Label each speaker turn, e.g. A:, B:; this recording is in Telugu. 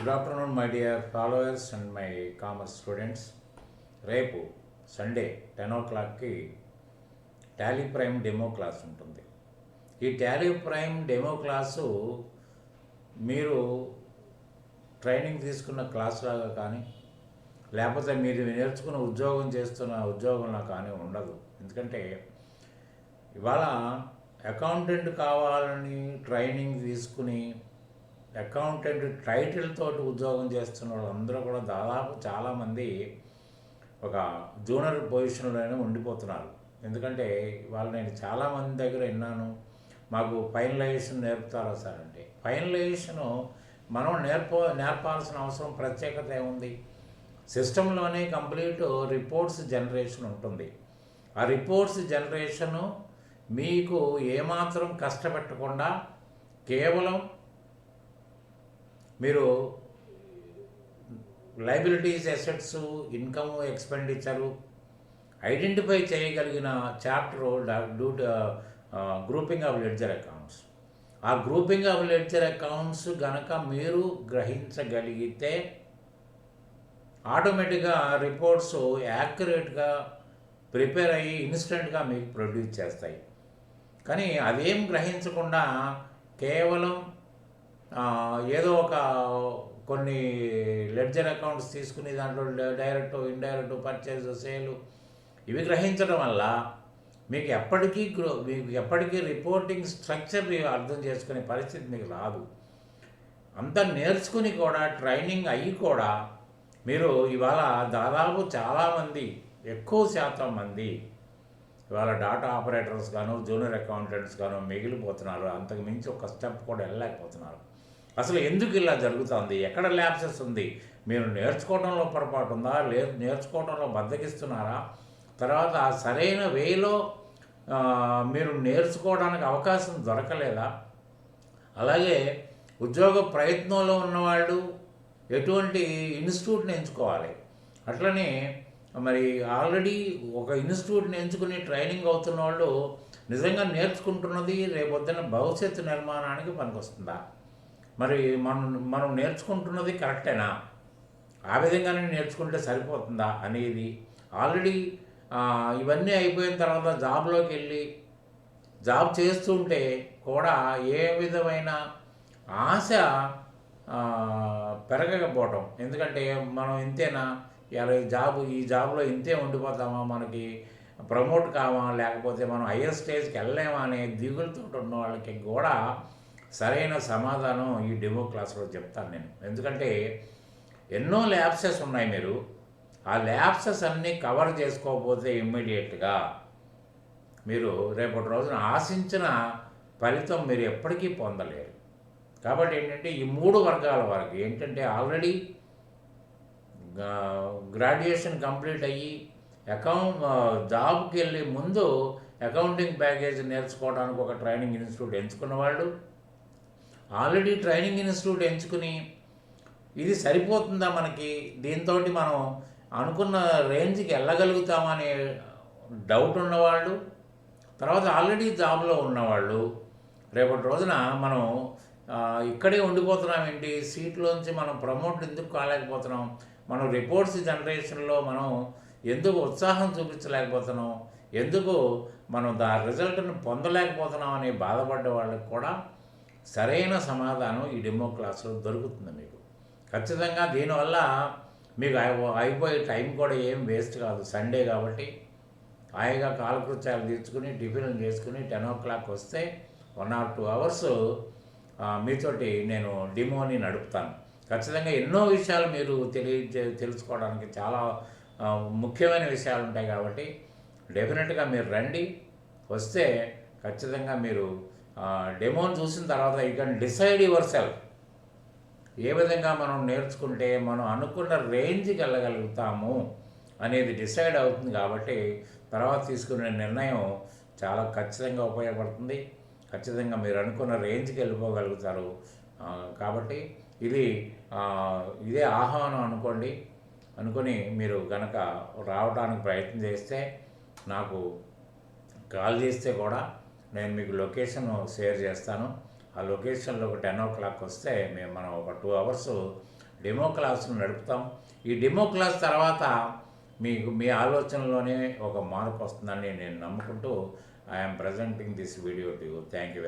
A: Good afternoon my dear followers and my commerce students. రేపు సండే 10 o'clockకి టాలీ ప్రైమ్ డెమో క్లాస్ ఉంటుంది. ఈ టాలీ ప్రైమ్ డెమో క్లాసు మీరు ట్రైనింగ్ తీసుకున్న క్లాస్ లాగా కానీ లేకపోతే మీరు నేర్చుకున్న ఉద్యోగం చేస్తున్న ఉద్యోగంలా కానీ ఉండదు. ఎందుకంటే ఇవాళ అకౌంటెంట్ కావాలని ట్రైనింగ్ తీసుకుని అకౌంటెంట్ టైటిల్ తోటి ఉద్యోగం చేస్తున్న వాళ్ళందరూ కూడా దాదాపు చాలామంది ఒక జూనియర్ పొజిషన్లోనే ఉండిపోతున్నారు. ఎందుకంటే వాళ్ళు నేను చాలామంది దగ్గర విన్నాను, మాకు ఫైనలైజేషన్ నేర్పుతారా సార్ అంటే, ఫైనలైజేషను మనం నేర్పాల్సిన అవసరం ప్రత్యేకత ఏముంది? సిస్టంలోనే కంప్లీట్ రిపోర్ట్స్ జనరేషన్ ఉంటుంది. ఆ రిపోర్ట్స్ జనరేషను మీకు ఏమాత్రం కష్టపెట్టకుండా కేవలం మీరు liabilities, assets, income, expenditure identify చేయగలిగిన chapter grouping of ledger accounts. ఆ గ్రూపింగ్ ఆఫ్ లెడ్జర్ అకౌంట్స్ గనక మీరు గ్రహించగలిగితే ఆటోమేటిక్గా రిపోర్ట్స్ యాక్యురేట్గా ప్రిపేర్ అయ్యి ఇన్స్టెంట్గా మీకు ప్రొడ్యూస్ చేస్తాయి. కానీ అదేం గ్రహించకుండా కేవలం ఏదో ఒక కొన్ని లెడ్జర్ అకౌంట్స్ తీసుకుని దాంట్లో డైరెక్ట్, ఇండైరెక్ట్, పర్చేజ్, సేలు ఇవి గ్రహించడం వల్ల మీకు ఎప్పటికీ రిపోర్టింగ్ స్ట్రక్చర్ అర్థం చేసుకునే పరిస్థితి మీకు రాదు. అంతా నేర్చుకుని కూడా ట్రైనింగ్ అయ్యి కూడా మీరు ఇవాళ దాదాపు చాలామంది, ఎక్కువ శాతం మంది ఇవాళ డాటా ఆపరేటర్స్ గాను, జూనియర్ అకౌంటెంట్స్ గాను మిగిలిపోతున్నారు. అంతకు మించి ఒక స్టెప్ కూడా వెళ్ళలేకపోతున్నారు. అసలు ఎందుకు ఇలా జరుగుతుంది? ఎక్కడ ల్యాప్సెస్ ఉంది? మీరు నేర్చుకోవడంలో పొరపాటు ఉందా? లేదు నేర్చుకోవడంలో బద్దకిస్తున్నారా? తర్వాత సరైన వేలో మీరు నేర్చుకోవడానికి అవకాశం దొరకలేదా? అలాగే ఉద్యోగ ప్రయత్నంలో ఉన్నవాళ్ళు ఎటువంటి ఇన్స్టిట్యూట్ని ఎంచుకోవాలి? అట్లనే మరి ఆల్రెడీ ఒక ఇన్స్టిట్యూట్ని ఎంచుకుని ట్రైనింగ్ అవుతున్న వాళ్ళు నిజంగా నేర్చుకుంటున్నది రేపొద్దున భవిష్యత్తు నిర్మాణానికి పనికొస్తుందా? మరి మనం నేర్చుకుంటున్నది కరెక్టేనా? ఆ విధంగానే నేర్చుకుంటే సరిపోతుందా అనేది ఆల్రెడీ ఇవన్నీ అయిపోయిన తర్వాత జాబ్లోకి వెళ్ళి జాబ్ చేస్తుంటే కూడా ఏ విధమైన ఆశ పెరగకపోవటం. ఎందుకంటే మనం ఇంతేనా, ఇలా ఈ జాబ్లో ఇంతే ఉండిపోతామా, మనకి ప్రమోట్ కావా, లేకపోతే మనం హయ్యర్ స్టేజ్కి వెళ్ళలేమా అనే దిగులతో ఉన్న వాళ్ళకి కూడా సరైన సమాధానం ఈ డెమో క్లాస్లో చెప్తాను నేను. ఎందుకంటే ఎన్నో ల్యాప్సెస్ ఉన్నాయి. మీరు ఆ ల్యాప్సెస్ అన్నీ కవర్ చేసుకోకపోతే ఇమ్మీడియట్గా మీరు రేపటి రోజున ఆశించిన ఫలితం మీరు ఎప్పటికీ పొందలేరు. కాబట్టి ఏంటంటే ఈ 3 వర్గాల వారికి ఏంటంటే ఆల్రెడీ గ్రాడ్యుయేషన్ కంప్లీట్ అయ్యి జాబ్కి వెళ్ళే ముందు అకౌంటింగ్ ప్యాకేజ్ నేర్చుకోవడానికి ఒక ట్రైనింగ్ ఇన్స్టిట్యూట్ ఎంచుకున్న వాళ్ళు, ఆల్రెడీ ట్రైనింగ్ ఇన్స్టిట్యూట్ ఎంచుకుని ఇది సరిపోతుందా మనకి, దీంతో మనం అనుకున్న రేంజ్కి వెళ్ళగలుగుతామనే డౌట్ ఉన్నవాళ్ళు, తర్వాత ఆల్రెడీ జాబ్లో ఉన్నవాళ్ళు, రేపటి రోజున మనం ఇక్కడే ఉండిపోతున్నాం ఏంటి, సీట్లోంచి మనం ప్రమోట్ ఎందుకు కాలేకపోతున్నాం, మనం రిపోర్ట్స్ జనరేషన్లో మనం ఎందుకు ఉత్సాహం చూపించలేకపోతున్నాం, ఎందుకు మనం రిజల్ట్ని పొందలేకపోతున్నాం అని బాధపడ్డ వాళ్ళకి కూడా సరైన సమాధానం ఈ డెమో క్లాస్లో దొరుకుతుంది మీకు. ఖచ్చితంగా దీనివల్ల మీకు అయిపోయే టైం కూడా ఏం వేస్ట్ కాదు. సండే కాబట్టి హాయిగా కాలకృత్యాలు తీర్చుకుని టిఫిన్లు చేసుకుని 10 o'clock వస్తే 1 or 2 hours మీతోటి నేను డెమోని నడుపుతాను. ఖచ్చితంగా ఎన్నో విషయాలు మీరు తెలుసుకోవడానికి చాలా ముఖ్యమైన విషయాలు ఉంటాయి. కాబట్టి డెఫినెట్గా మీరు రండి. వస్తే ఖచ్చితంగా మీరు డెమోని చూసిన తర్వాత you can decide yourself. ఏ విధంగా మనం నేర్చుకుంటే మనం అనుకున్న రేంజ్కి వెళ్ళగలుగుతాము అనేది డిసైడ్ అవుతుంది. కాబట్టి తర్వాత తీసుకునే నిర్ణయం చాలా ఖచ్చితంగా ఉపయోగపడుతుంది. ఖచ్చితంగా మీరు అనుకున్న రేంజ్కి వెళ్ళిపోగలుగుతారు. కాబట్టి ఇదే ఆహ్వానం అనుకొని మీరు కనుక రావడానికి ప్రయత్నం చేస్తే, నాకు కాల్ చేస్తే కూడా నేను మీకు లొకేషన్ షేర్ చేస్తాను. ఆ లొకేషన్లో ఒక 10 o'clock వస్తే మనం ఒక 2 hours డెమో క్లాసులు నడుపుతాం. ఈ డెమో క్లాస్ తర్వాత మీకు మీ ఆలోచనలోనే ఒక మార్పు వస్తుందని నేను నమ్ముకుంటూ I'm presenting this video to you. Thank you.